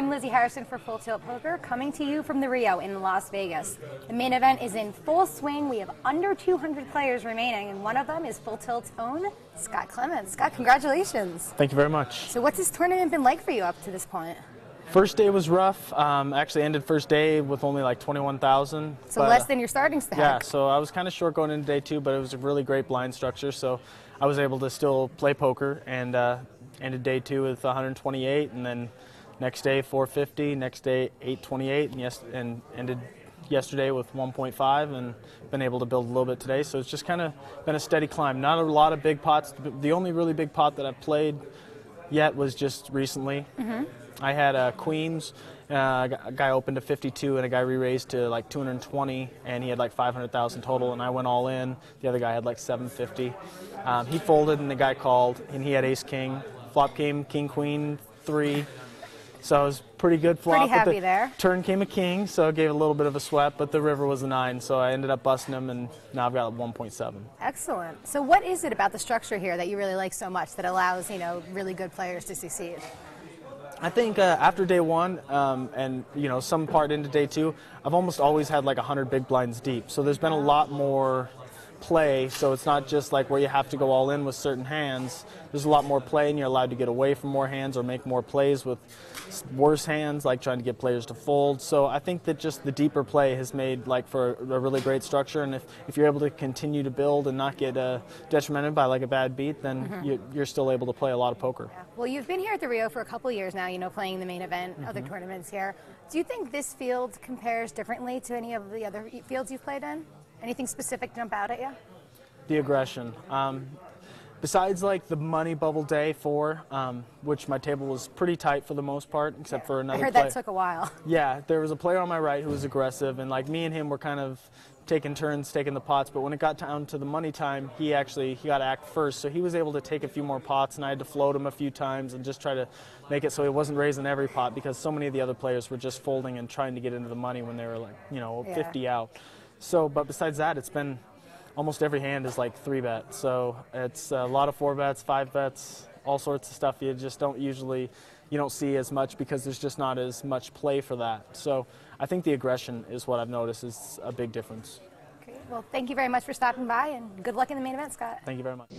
I'm Lizzie Harrison for Full Tilt Poker, coming to you from the Rio in Las Vegas. The main event is in full swing. We have under 200 players remaining, and one of them is Full Tilt's own Scott Clements. Scott, congratulations. Thank you very much. So what's this tournament been like for you up to this point? First day was rough. Actually ended first day with only like 21,000. So less than your starting stack. Yeah, so I was kind of short going into day two, but it was a really great blind structure, so I was able to still play poker, and ended day two with 128, and then next day 450, next day 828, and ended yesterday with 1.5, and been able to build a little bit today. So it's just kind of been a steady climb. Not a lot of big pots. The only really big pot that I've played yet was just recently. I had queens. A guy opened to 52, and a guy re-raised to like 220, and he had like 500,000 total, and I went all in. The other guy had like 750. He folded, and the guy called, and he had ace-king. Flop came king-queen 3. So it was pretty good flop. Pretty happy there. Turn came a king, so it gave a little bit of a sweat, but the river was a 9, so I ended up busting him, and now I've got 1.7. Excellent. So what is it about the structure here that you really like so much that allows, really good players to succeed? I think after day one, and some part into day two, I've almost always had like 100 big blinds deep. So there's been a lot more play, so it's not just like where you have to go all in with certain hands. There's a lot more play, and you're allowed to get away from more hands or make more plays with worse hands, like trying to get players to fold. So I think that just the deeper play has made like for a really great structure, and if you're able to continue to build and not get detrimented by like a bad beat, then you're still able to play a lot of poker. Yeah. Well, you've been here at the Rio for a couple of years now, playing the main event, other tournaments here. Do you think this field compares differently to any of the other fields you've played in? Anything specific jump out at you? The aggression. Besides like the money bubble day 4, which my table was pretty tight for the most part, except for another I heard player. that took a while. Yeah, there was a player on my right who was aggressive, and like me and him were kind of taking turns taking the pots, but when it got down to the money time, he got to act first, so he was able to take a few more pots, and I had to float him a few times and just try to make it so he wasn't raising every pot, because so many of the other players were just folding and trying to get into the money when they were like 50 out. So, but besides that, it's been almost every hand is like 3-bet. So it's a lot of 4-bets, 5-bets, all sorts of stuff you just don't see as much because there's just not as much play for that. So I think the aggression is what I've noticed is a big difference. Great. Well, thank you very much for stopping by, and good luck in the main event, Scott. Thank you very much.